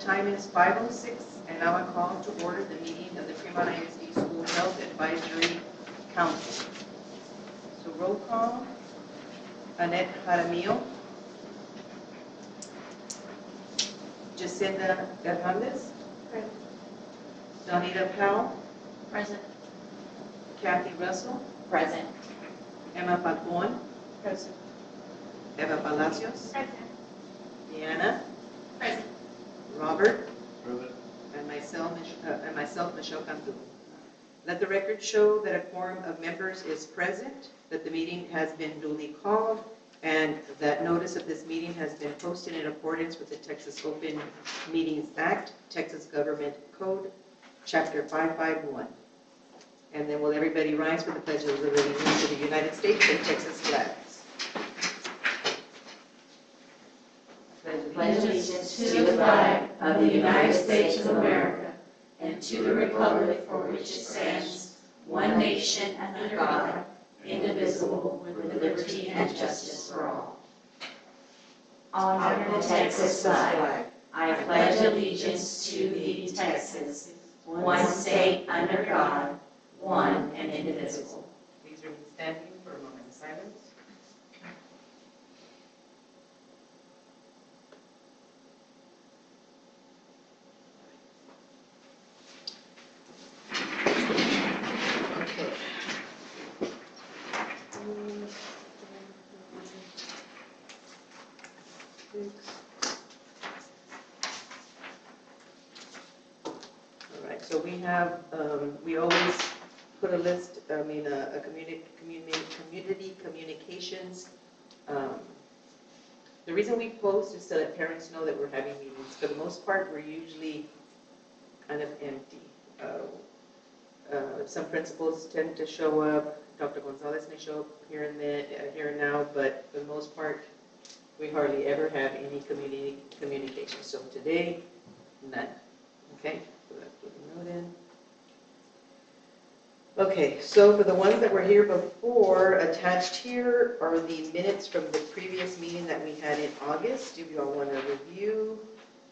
time is 5:06, and now I call to order the meeting of the Fremont ISD School Health Advisory Council. So roll call, Annette Jaramillo, Jacinda Hernandez, Present. Donita Powell, Present. Kathy Russell, Present. Emma Falcon, Present. Eva Palacios, Present. Deanna, Present. Robert, Present. and myself, Michelle Cantu. Let the record show that a quorum of members is present, that the meeting has been duly called, and that notice of this meeting has been posted in accordance with the Texas Open Meetings Act, Texas Government Code, Chapter 551. And then will everybody rise for the Pledge of Allegiance to the United States and Texas flags? Pledge allegiance to the flag of the United States of America and to the republic for which it stands, one nation under God, indivisible, with liberty and justice for all. Honor the Texas flag. I pledge allegiance to thee, Texas, one state under God, one and indivisible. Please remain standing for a moment of silence. Okay. All right, so we have, we always put a list, a community communications. The reason we post is so that parents know that we're having meetings. For the most part, we're usually kind of empty. Some principals tend to show up. Dr. Gonzalez may show up here and now, but for the most part, we hardly ever have any community communication. So today, none. Okay, so let's put a note in. Okay, so for the ones that were here before, attached here are the minutes from the previous meeting that we had in August. Do you all want to review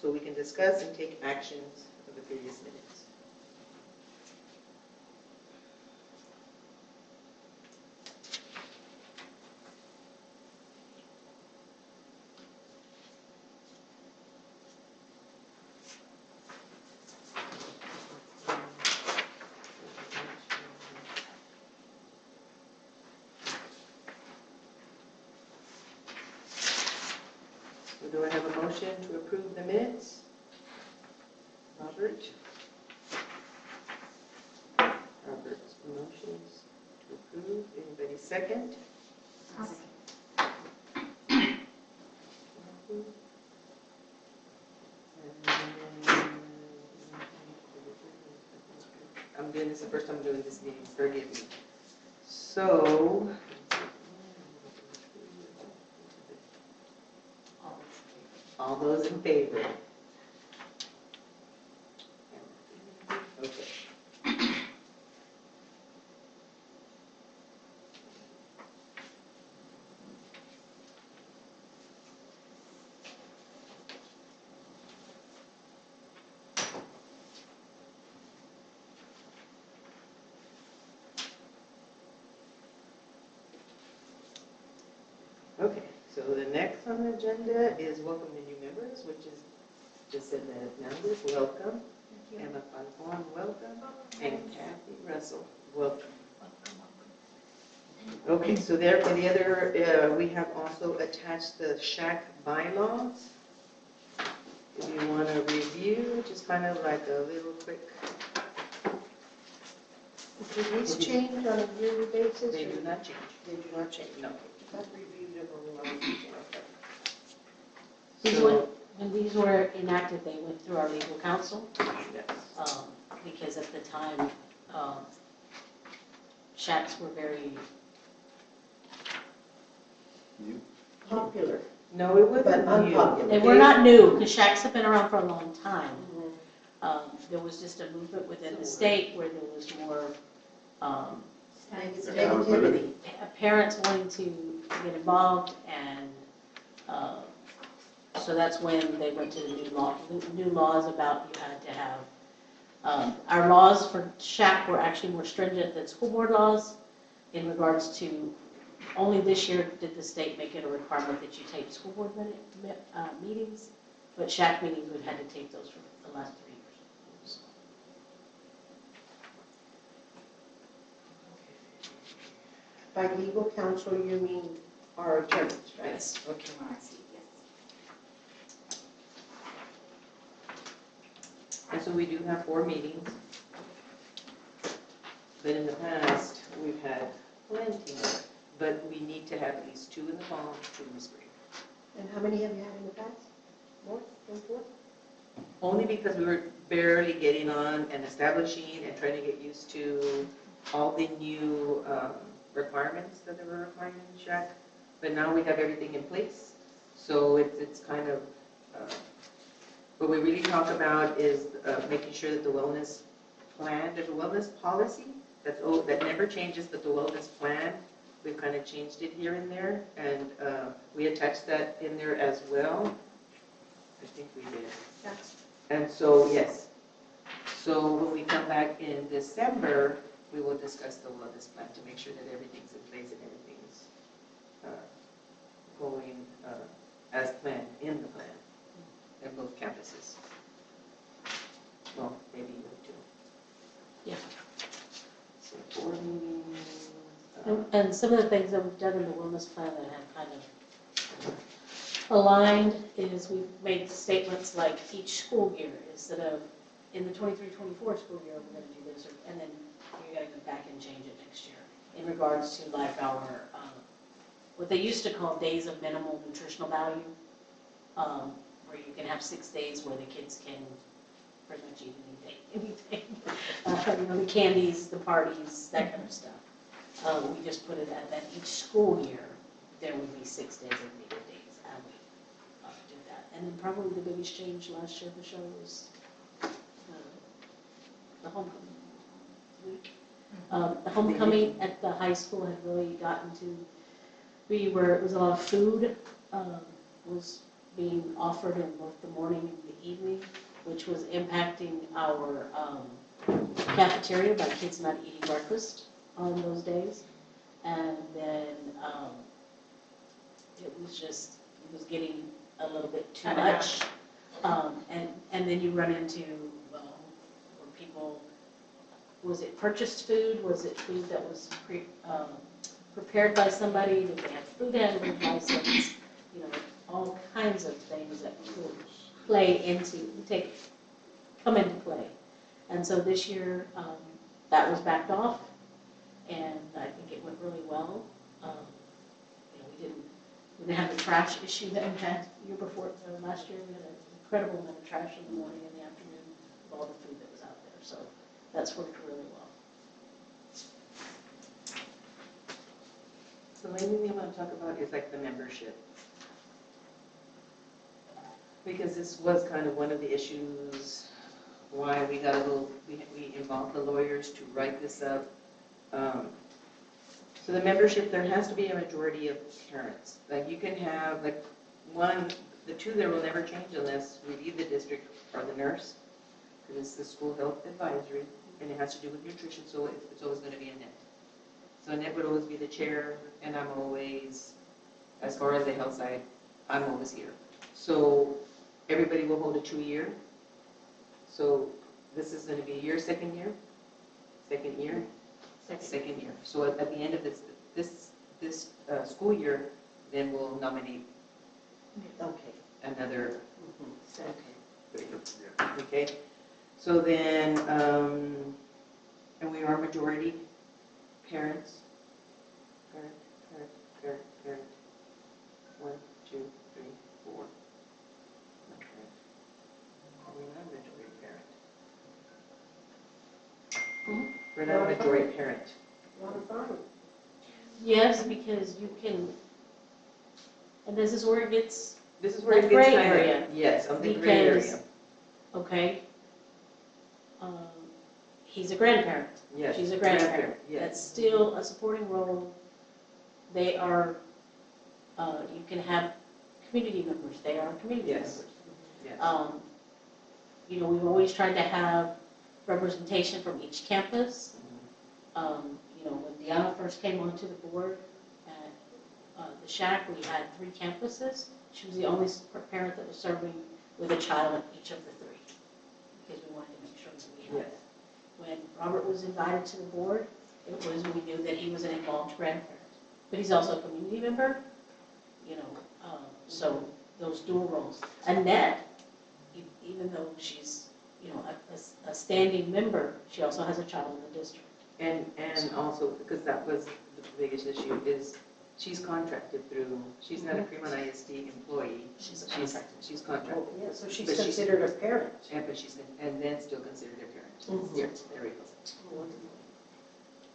so we can discuss and take actions of the previous minutes? Do I have a motion to approve the minutes? Robert? Robert's motions to approve. Anybody second? I'm doing this the first time I'm doing this meeting, forgive me. So, all those in favor? Okay. Okay, so the next on the agenda is welcome the new members, which is Jacinda Hernandez, welcome. Emma Falcon, welcome. And Kathy Russell, welcome. Okay, so there for the other, we have also attached the SHAC bylaws. If you want to review, just kind of like a little quick. Do these change on a yearly basis? They do not change. They do not change? No. I've reviewed them on the line. So, When these were enacted, they went through our legal counsel, yes. because at the time, SHACs were very, Popular. No, it wasn't But new. unpopular. they were not new, because SHACs have been around for a long time. There was just a movement within the state where there was more Negativity. parents wanting to get involved, and So that's when they went to the new laws about you had to have, our laws for SHAC were actually more stringent than school board laws in regards to, only this year did the state make it a requirement that you take school board meetings, but SHAC meetings, we've had to take those for the last 3 years. By legal counsel, you mean our attorneys, right? Yes. Okay, Marcy, yes. And so we do have 4 meetings. But in the past, we've had plenty more. But we need to have at least 2 in the fall, 2 in the spring. And how many have you had in the past? More than 4? Only because we were barely getting on and establishing and trying to get used to all the new requirements that they were requiring in SHAC. But now we have everything in place. So it's kind of, what we really talk about is making sure that the wellness plan, there's a wellness policy that never changes, but the wellness plan, we've kind of changed it here and there. And we attached that in there as well. I think we did. Yes. And so, yes. So when we come back in December, we will discuss the wellness plan to make sure that everything's in place and everything's going as planned in the plan in both campuses. Well, maybe with 2. Yeah. So 4 meetings. And some of the things that we've done in the wellness plan that have kind of aligned is we've made statements like each school year, instead of in the 23-24 school year, we're going to do this, and then you're going to go back and change it next year in regards to like our, what they used to call days of minimal nutritional value, where you can have 6 days where the kids can pretty much eat anything, the candies, the parties, that kind of stuff. We just put it at that each school year, there would be 6 days of needed days, and we do that. And then probably the biggest change last year, Michelle, was the homecoming week. The homecoming at the high school had really gotten to be where it was a lot of food was being offered in both the morning and the evening, which was impacting our cafeteria by kids not eating breakfast on those days. And then it was getting a little bit too much. And then you run into, well, where people, was it purchased food? Was it food that was prepared by somebody? Did they have food handling license? All kinds of things that could come into play. And so this year, that was backed off, and I think it went really well. We didn't have the trash issue that we had the year before. Last year, we had an incredible amount of trash in the morning and the afternoon of all the food that was out there. So that's worked really well. So the main thing I want to talk about is like the membership. Because this was kind of one of the issues why we got we involved the lawyers to write this up. So the membership, there has to be a majority of parents. Like you can have like the 2 there will never change unless we leave the district or the nurse, because it's the school health advisory, and it has to do with nutrition, so it's always going to be Annette. So Annette would always be the chair, and I'm always, as far as the health side, I'm always here. So everybody will hold a 2-year. So this is going to be your second year? Second year? Second year. So at the end of this school year, then we'll nominate another. Okay. So then, and we are majority parents. Parent. 1, 2, 3, 4. Okay. We're not a majority parent. We're not a majority parent. Yes, because you can, and this is where it gets, This is where it the gets gray kind of, area. yes, on the gray Because- area. okay, he's a grandparent. Yes. She's a grandparent. Yes. That's still a supporting role. They are, you can have community members, they are community Yes. members. Yes. You know, we've always tried to have representation from each campus. You know, when Deanna first came onto the board at the SHAC, we had 3 campuses. She was the only parent that was serving with a child at each of the 3, because we wanted to make sure that we had Yes. it. When Robert was invited to the board, it was, we knew that he was an involved grandparent. But he's also a community member, you know, so those dual roles. Annette, even though she's, you know, a standing member, she also has a child in the district. And also, because that was the biggest issue, is she's contracted through, she's not a Fremont ISD employee. She's She's contracted. Oh, yeah, so she's But she's- considered a parent. But she's, and then still considered a parent. Mhm. Yes, there we go.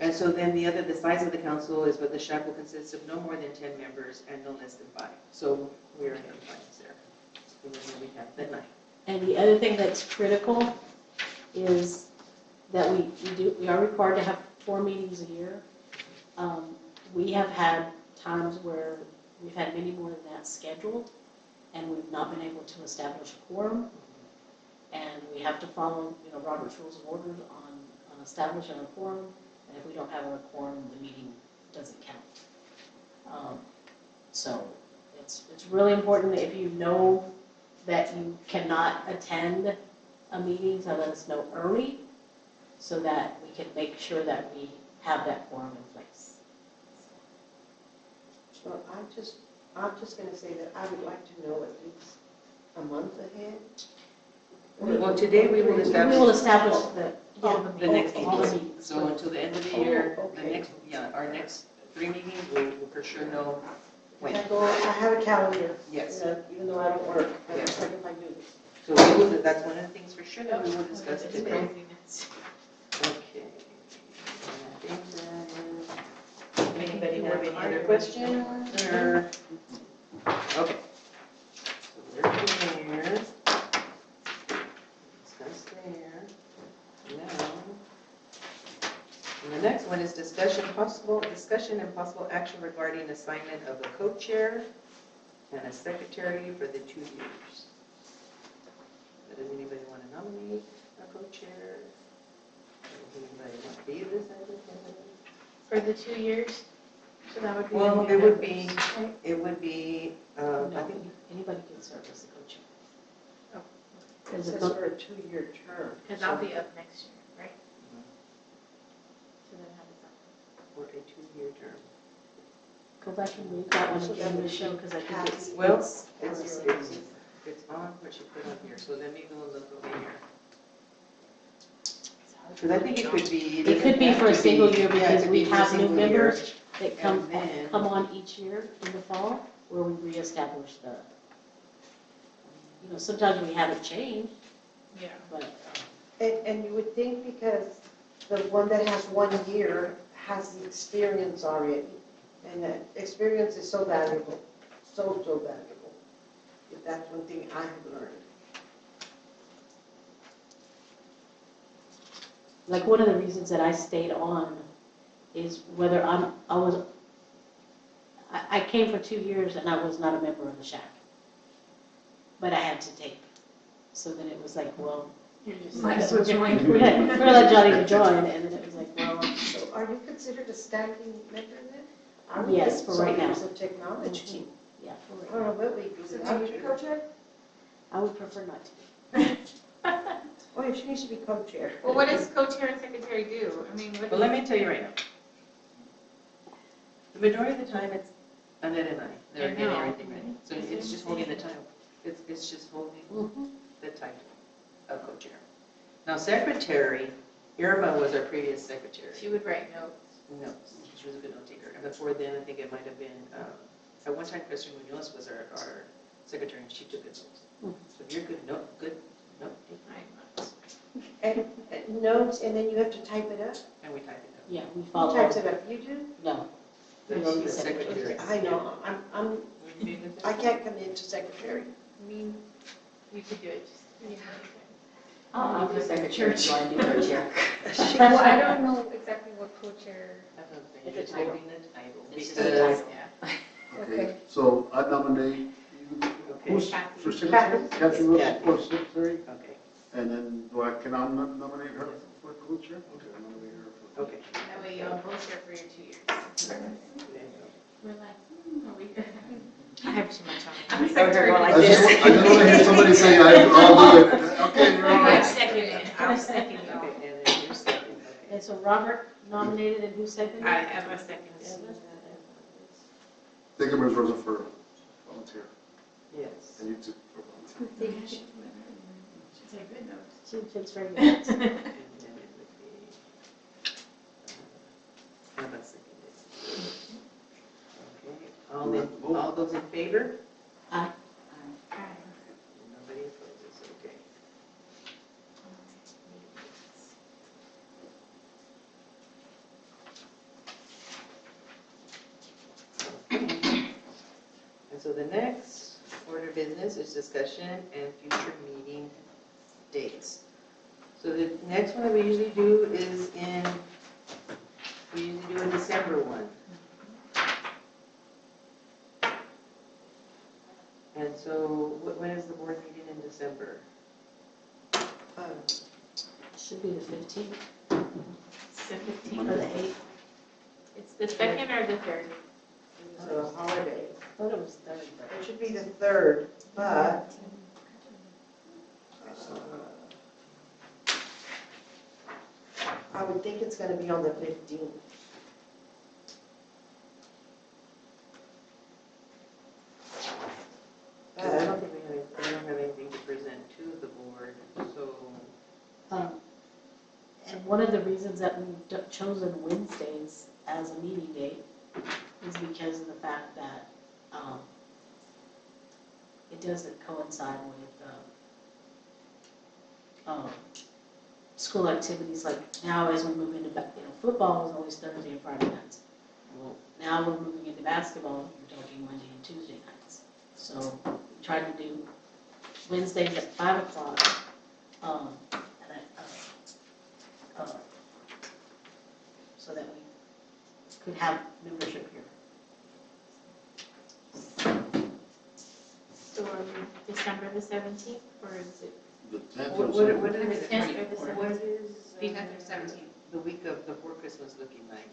And so then the size of the council is what the SHAC will consist of no more than 10 members and no less than 5. So we're in compliance there. And then we have the 9. And the other thing that's critical is that we are required to have 4 meetings a year. We have had times where we've had many more than that scheduled, and we've not been able to establish a quorum. And we have to follow, you know, Robert's Rules of Order on establishing a quorum. And if we don't have a quorum, the meeting doesn't count. So it's really important that if you know that you cannot attend a meeting, to let us know early so that we can make sure that we have that quorum in place. Well, I'm just gonna say that I would like to know at least a month ahead. Well, today we will We establish. will establish The next all the meeting. meetings. So until the end of the year, Oh, the okay. next, our next 3 meetings, we will for sure know when. I have a calendar. Yes. Even though I don't work, I Yes. just like if I do this. So we will, that's one of the things for sure that we will discuss today. Okay. And I think that is, anybody have any other questions or? Okay. So we're there. Discuss there. Now, and the next one is discussion and possible action regarding assignment of a co-chair and a secretary for the 2 years. Does anybody want to nominate a co-chair? Does anybody want to be the secretary? For the 2 years? So that would be. Well, the it new would members, be, right? it would be, I No, think, anybody can serve as the co-chair. Oh. It says for a 2-year term. Because I'll be up next year, right? So then how does that? for a 2-year term. Go back and read that one So again, that would Michelle, be because I think it's. Well, it's- It's on what she put on here, so let me go look over here. Because I think it could be. It could be for a single year Yeah, it because could we be for a have new single year. members that come And then- on each year in the fall where we reestablish the, you know, sometimes we have it changed, Yeah. but And you would think because the one that has 1 year has the experience already. And that experience is so valuable, so valuable. If that's one thing I have learned. like one of the reasons that I stayed on is whether I came for 2 years and I was not a member of the SHAC. But I had to take. So then it was like, well, You're just we're like, so join. gonna let Johnny to join, and then it was like, well, So are you considered a standing member then? I would Yes, think for so right now. because of technology. yeah, for I right don't now. know what we do So without do you you. co-chair? I would prefer not to. Oh, yeah, she needs to be co-chair. Well, what does co-chair and secretary do? I mean, what? Well, let me tell you right now. The majority of the time, it's Annette and I that are I getting know. everything ready. So it's just holding the title. It's just holding the title of co-chair. Now, secretary, Irma was our previous secretary. She would write notes. No, she was a good note taker. And before then, I think it might have been, at one time, Kristen Munoz was our secretary, and she took good notes. So you're good note taker. And notes, and then you have to type it up? And we type it Yeah, we Who follow. types it up? You do? No. up. No, The secretary. I know, I can't commit to secretary. I mean, you could do it, just. Yeah. I'll be secretary, so I do co-chair. Well, I don't know exactly what co-chair. It's holding the title. It's just a Because title. Yeah. Okay, so I nominate Okay, Who's Kathy. for secretary? Kathy Wilson for secretary? okay, And then can I nominate her for co-chair? Okay, I'll nominate her for. okay. That way you'll both share for your 2 years. We're like, are we? I have too much on me. I'm secretary like I just this. want to hear somebody say, I'll do it. Okay, you're on. I'm second. I'm second. Okay, and then you're second, okay. And so Robert nominated and who seconded? I have a second. Thank you, Ms. Rosa, for volunteer. Yes. And you too for volunteer. She's a good note. She takes very good. And then it would be, how about seconded? Okay, all those in favor? Aye. Nobody opposes, okay. And so the next order of business is discussion and future meeting dates. So the next one that we usually do is we usually do a December one. And so when is the board meeting in December? Should be the 15th It's the 15th. or the 8th. It's the second or the third? It's a holiday. I thought it was 3rd. It should be the 3rd, but I would think it's going to be on the 15th. I don't think we don't have anything to present to the board, so. And one of the reasons that we've chosen Wednesdays as a meeting date is because of the fact that it doesn't coincide with school activities. Like now, as we move into football is always Thursday and Friday nights. Well, now we're moving into basketball. We're talking Monday and Tuesday nights. So we tried to do Wednesdays at 5 o'clock. So that we could have membership here. So December the 17th, or is it? The 10th What or what something. is The 10th or the what 17th? is The 10th or 17th. the week of before Christmas looking like?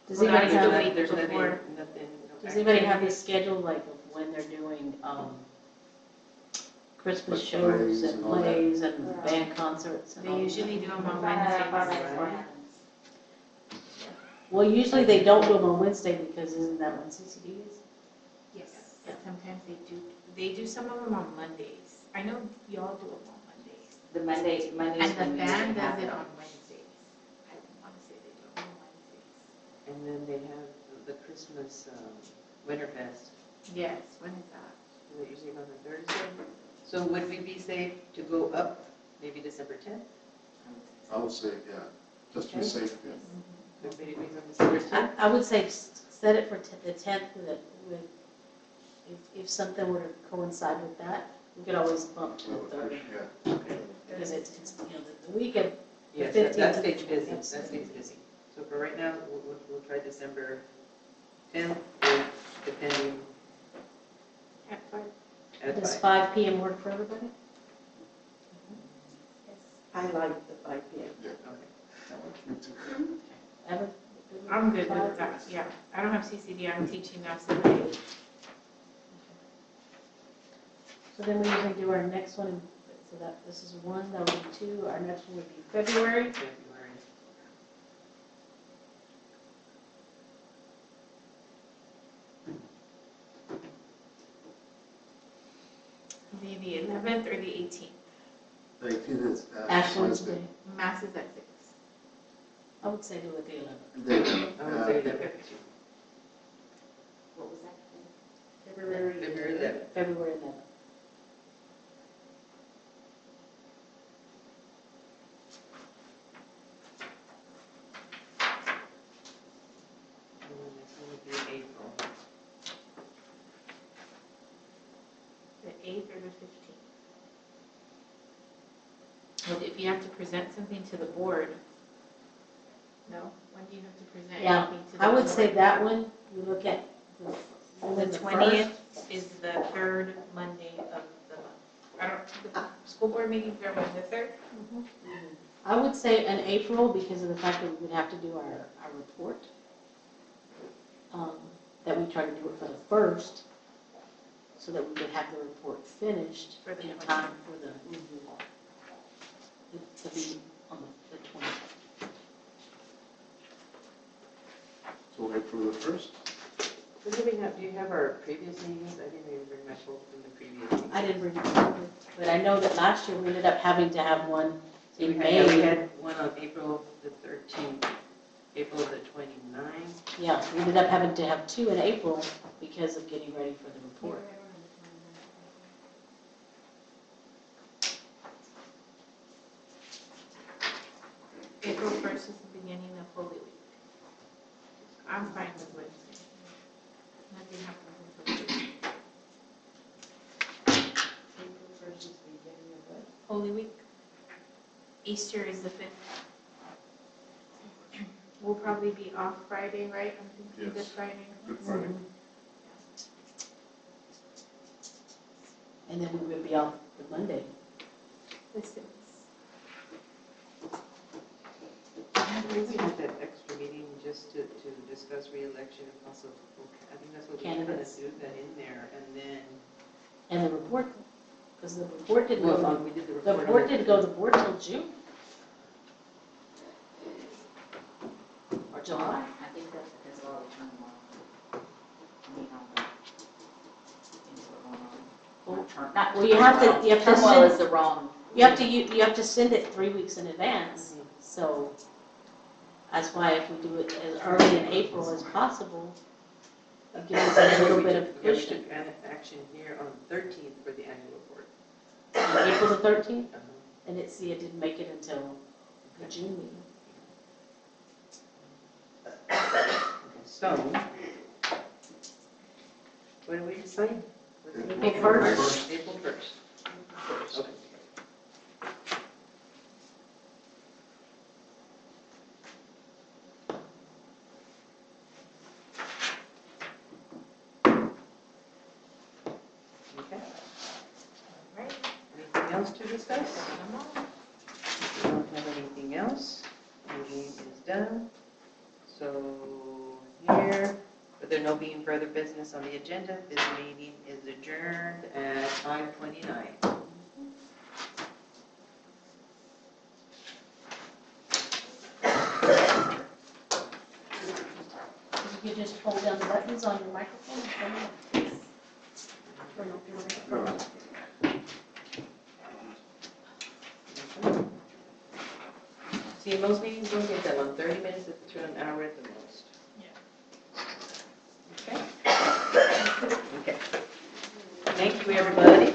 Does Well, anybody that's have, the week There's before. nothing. does anybody have this schedule, like of when they're doing Christmas Like shows plays and and all that? plays and band concerts and all They that? usually do them on Wednesdays. Well, usually they don't do them on Wednesday because isn't that when CCD is? Yes, but sometimes they do some of them on Mondays. I know y'all do them on Mondays. The Mondays And when the we band usually have does it them. on Wednesdays. I want to say they do it on Wednesdays. And then they have the Christmas Winterfest. Yes, when is that? Is it usually on a Thursday? So would we be safe to go up maybe December 10th? I would say, yeah, just to be safe, yeah. Everybody agrees on December 10th? I would say set it for the 10th with, if something were to coincide with that, we could always bump to the 3rd. Yeah. Because it's the week of Yes, 15th that to stays the busy, 20th. that stays busy. So for right now, we'll try December 10th, or depending At 5? at Does 5. 5 p.m. work for everybody? I like the 5 p.m. Okay. Me too. Ever? I'm good with that, yeah. I don't have CCD, I'm teaching now, so they, So then we usually do our next one, so that this is 1, that would be 2, our next one would be February. February. the 11th or the 18th. The 18th is Ash Wednesday. Mass is at 6. I would say do it the 11th. I would say that What was that? February. February 11th. February 11th. And then next one would be April. The 8th or the 15th. Well, if you have to present something to the board, no? When do you have to present Yeah, anything to the board? I would say that one, we look at the And The then the 20th is the third Monday of the month. I don't, the school board meetings are on the 3rd? I would say in April, because of the fact that we would have to do our report, that we try to do it for the 1st, so that we could have the report finished For the in 20th. time for the meeting on the 20th. So April the 1st? Do you have our previous meetings? I didn't even bring my folder from the previous meetings. I didn't bring it forward, but I know that last year we ended up having to have one So in we had May. one on April the 13th, April the 29th. Yeah, we ended up having to have 2 in April because of getting ready for the report. April 1st is the beginning of Holy Week. I'm fine with Wednesday. Nothing happens until Thursday. April 1st is the beginning of what? Holy Week. Easter is the 5th. We'll probably be off Friday, right? I'm thinking Good Yes. Friday. Good Friday. And then we would be off the Monday. The 6th. We had that extra meeting just to discuss reelection and possible, I think that's what we were going to Candidates. do, that in there, and then. And the report, because the report didn't Well, go, we did the the report. report didn't go to the board till June. Or July. I think that's because of all the turmoil. I mean, all the things that are going on. Not Well, you have to turmoil send- is the wrong. You have to send it 3 weeks in advance, so that's why if we do it as early in April as possible, it gives us a little bit of We cushion. took action here on the 13th for the annual report. April the 13th, Uh-huh. and it didn't make it until the June meeting. So, what do we decide? April 1st. April 1st. Okay. Okay. All right. Anything else to discuss? Come on. We don't have anything else. Meeting is done. So here, with there no being further business on the agenda, this meeting is adjourned at 5:29. You could just hold down the buttons on your microphone and turn it on. Turn off your microphone. See, most meetings don't get that long, 30 minutes to an hour at the most. Okay? Okay. Thank you, everybody.